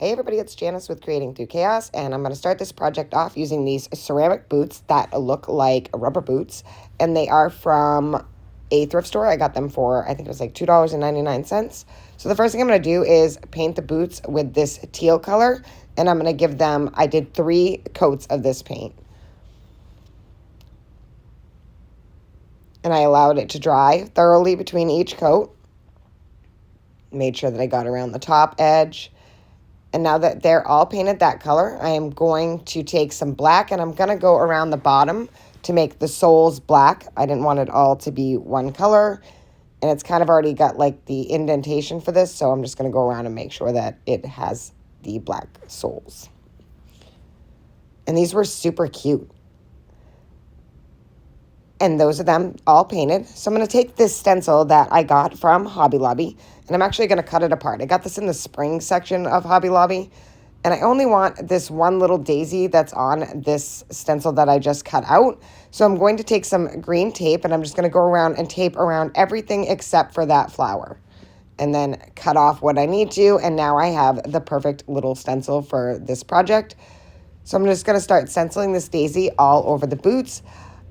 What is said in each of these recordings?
Hey everybody, it's Janice with Creating Through Chaos, and I'm going to start this project off using these ceramic boots that look like rubber boots, and they are from a thrift store. I got them for, I think it was like $2.99. So the first thing I'm going to do is paint the boots with this teal color, and I'm going to give them, I did 3 coats of this paint. And I allowed it to dry thoroughly between each coat. Made sure that I got around the top edge. And now that they're all painted that color, I am going to take some black and I'm going to go around the bottom to make the soles black. I didn't want it all to be one color. And it's kind of already got like the indentation for this, so I'm just going to go around and make sure that it has the black soles. And these were super cute. And those are them all painted. So I'm going to take this stencil that I got from Hobby Lobby, and I'm actually going to cut it apart. I got this in the spring section of Hobby Lobby, and I only want this one little daisy that's on this stencil that I just cut out. So I'm going to take some green tape, and I'm just going to go around and tape around everything except for that flower. And then cut off what I need to, and now I have the perfect little stencil for this project. So I'm just going to start stenciling this daisy all over the boots.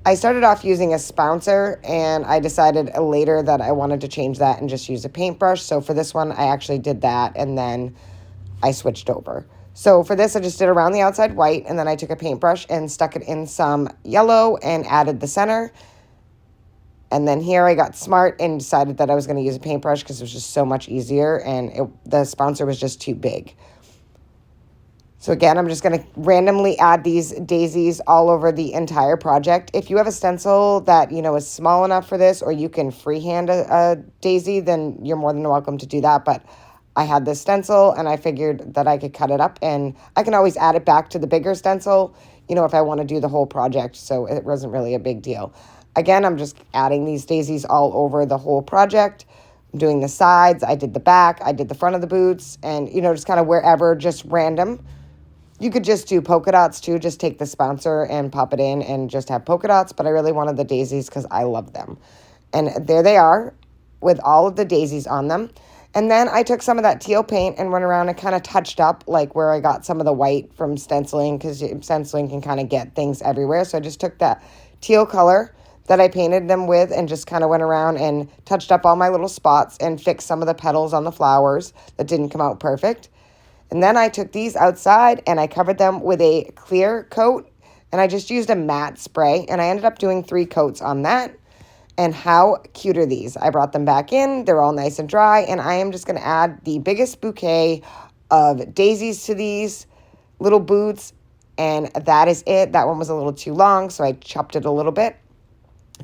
I started off using a spouncer, and I decided later that I wanted to change that and just use a paintbrush. So for this one, I actually did that, and then I switched over. So for this, I just did around the outside white, and then I took a paintbrush and stuck it in some yellow and added the center. And then here I got smart and decided that I was going to use a paintbrush because it was just so much easier, and the spouncer was just too big. So again, I'm just going to randomly add these daisies all over the entire project. If you have a stencil that, is small enough for this, or you can freehand a daisy, then you're more than welcome to do that. But I had this stencil, and I figured that I could cut it up, and I can always add it back to the bigger stencil, if I want to do the whole project. So it wasn't really a big deal. Again, I'm just adding these daisies all over the whole project. I'm doing the sides. I did the back. I did the front of the boots, and, just kind of wherever, just random. You could just do polka dots too, just take the spouncer and pop it in and just have polka dots, but I really wanted the daisies because I love them. And there they are with all of the daisies on them. And then I took some of that teal paint and went around and kind of touched up like where I got some of the white from stenciling, because stenciling can kind of get things everywhere. So I just took that teal color that I painted them with and just kind of went around and touched up all my little spots and fixed some of the petals on the flowers that didn't come out perfect. And then I took these outside and I covered them with a clear coat, and I just used a matte spray, and I ended up doing 3 coats on that. And how cute are these? I brought them back in. They're all nice and dry, and I am just going to add the biggest bouquet of daisies to these little boots, and that is it. That one was a little too long, so I chopped it a little bit.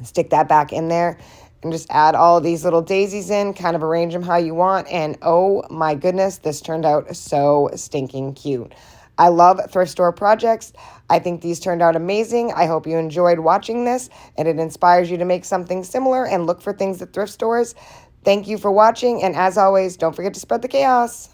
Stick that back in there. And just add all of these little daisies in, kind of arrange them how you want, and oh my goodness, this turned out so stinking cute. I love thrift store projects. I think these turned out amazing. I hope you enjoyed watching this, and it inspires you to make something similar and look for things at thrift stores. Thank you for watching, and as always, don't forget to spread the chaos.